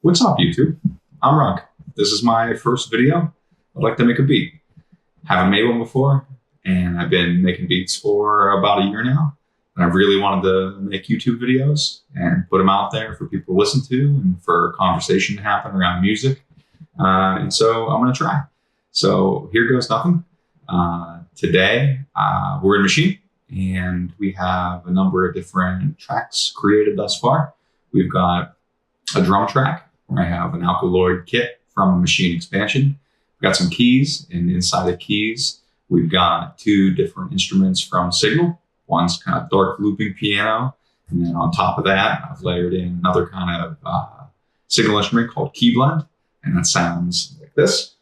What's up, YouTube? I'm Roug. This is my first video. I'd like to make a beat. Haven't made one before, and I've been making beats for about a year now. And I've really wanted to make YouTube videos and put them out there for people to listen to and for conversation to happen around music. And so I'm going to try. So here goes nothing. Today, we're in Maschine, and we have a number of different tracks created thus far. We've got a drum track where I have an Alkaloid kit from a Maschine expansion. We've got some keys, and inside the keys, we've got two different instruments from Signal. One's kind of dark looping piano, and then on top of that, I've layered in another kind of Signal instrument called Key Blend, and that sounds like this.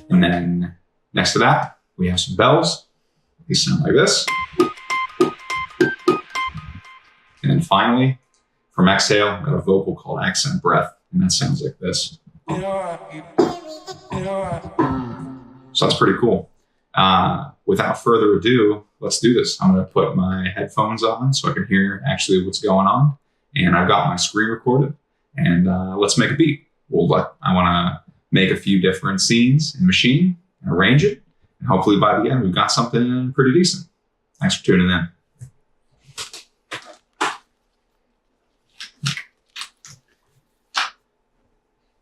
And then next to that, we have some bells. These sound like this. And then finally, from Exhale, I've got a vocal called Accent Breath, and that sounds like this. So that's pretty cool. Without further ado, let's do this. I'm going to put my headphones on so I can hear actually what's going on. And I've got my screen recorded, and let's make a beat. I want to make a few different scenes in Maschine and arrange it. And hopefully by the end, we've got something pretty decent. Thanks for tuning in.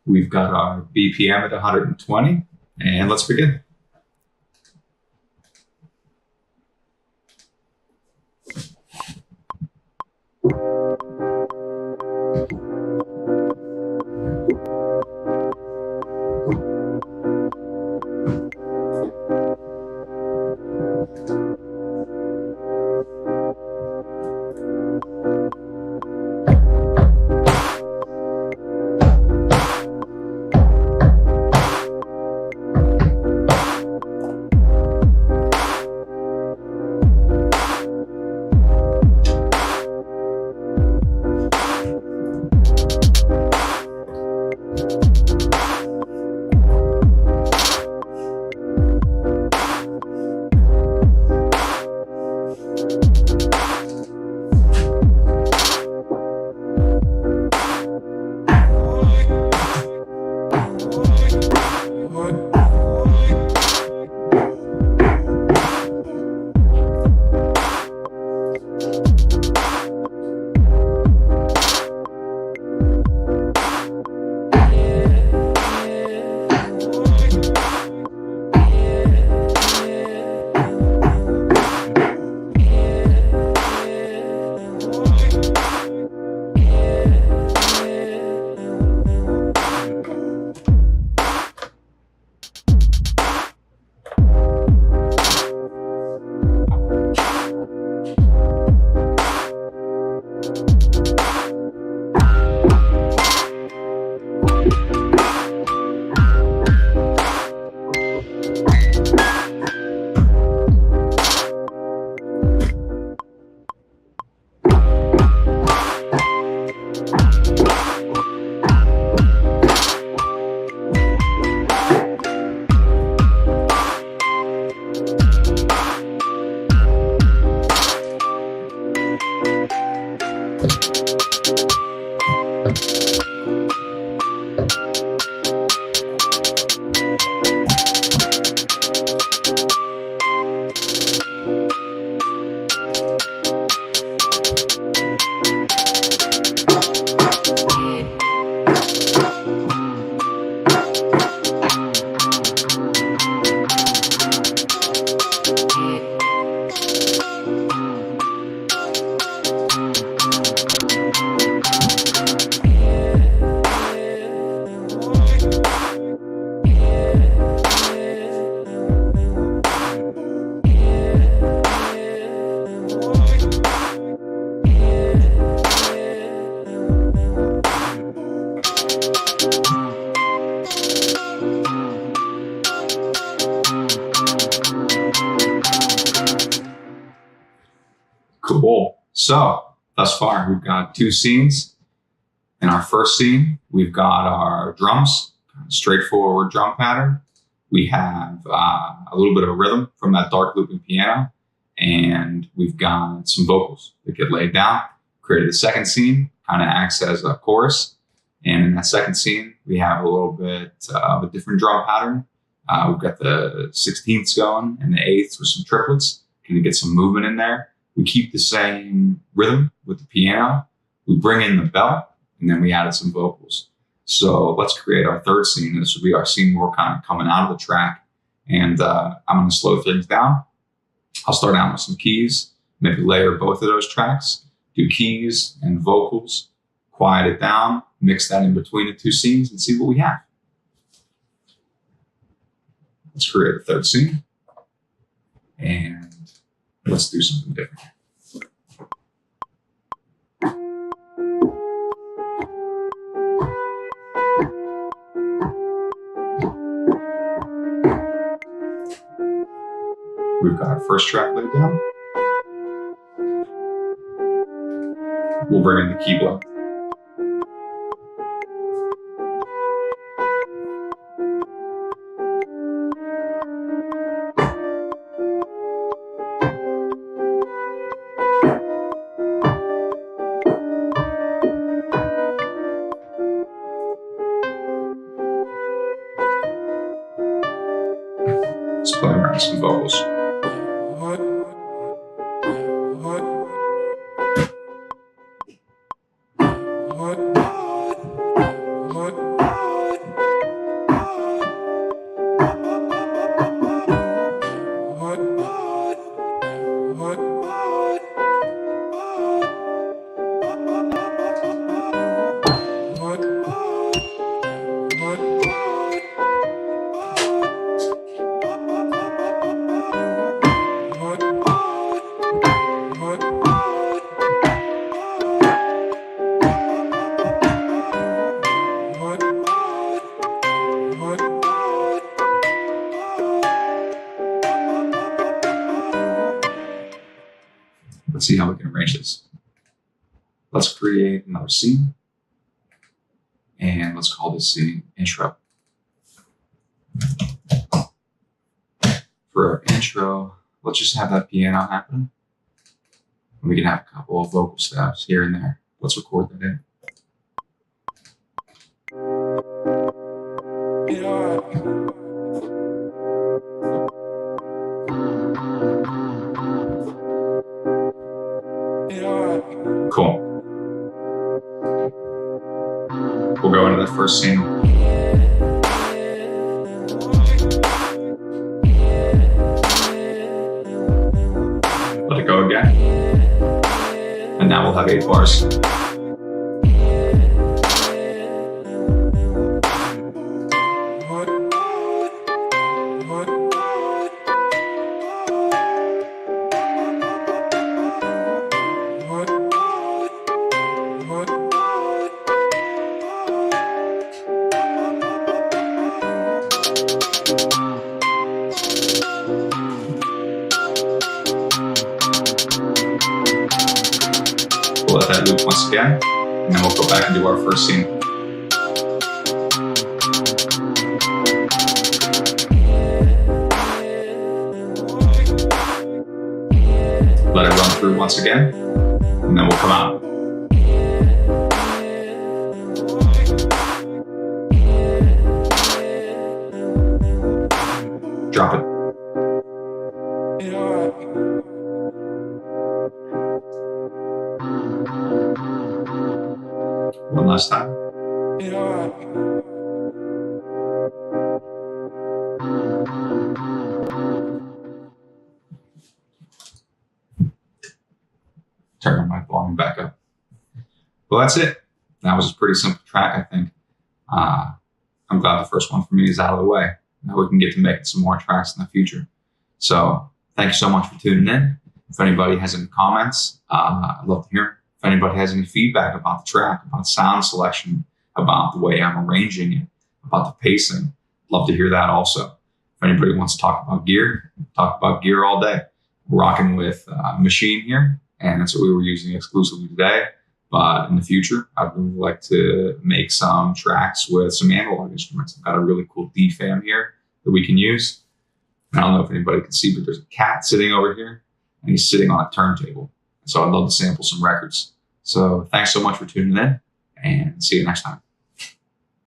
We've got our BPM at 120, and let's begin. Cool. So thus far, we've got two scenes. In our first scene, we've got our drums, straightforward drum pattern. We have a little bit of a rhythm from that dark looping piano, and we've got some vocals that get laid down. Created the second scene, kind of acts as a chorus. And in that second scene, we have a little bit of a different drum pattern. We've got the 16ths going and the 8ths with some triplets. Can you get some movement in there? We keep the same rhythm with the piano. We bring in the bell, and then we added some vocals. So let's create our third scene. This will be our scene where we're kind of coming out of the track. And I'm going to slow things down. I'll start out with some keys, maybe layer both of those tracks, do keys and vocals, quiet it down, mix that in between the two scenes, and see what we have. Let's create a third scene. And let's do something different. We've got our first track laid down. We'll bring in the key block. Let's play around some vocals. Let's see how we can arrange this. Let's create another scene. And let's call this scene intro. For our intro, let's just have that piano happen. And we can have a couple of vocal steps here and there. Let's record that in. Cool. We'll go into that first scene. Let it go again. And now we'll have 8 bars. We'll let that loop once again, and then we'll go back and do our first scene. Let it run through once again, and then we'll come out. Drop it. One last time. Turn my volume back up. Well, that's it. That was a pretty simple track, I think. I'm glad the first one for me is out of the way. Now we can get to making some more tracks in the future. So thank you so much for tuning in. If anybody has any comments, I'd love to hear them. If anybody has any feedback about the track, about sound selection, about the way I'm arranging it, about the pacing, love to hear that also. If anybody wants to talk about gear all day. We're rocking with Maschine here, and that's what we were using exclusively today. But in the future, I'd really like to make some tracks with some analog instruments. I've got a really cool DFAM here that we can use. I don't know if anybody can see, but there's a cat sitting over here, and he's sitting on a turntable. So I'd love to sample some records. So thanks so much for tuning in, and see you next time.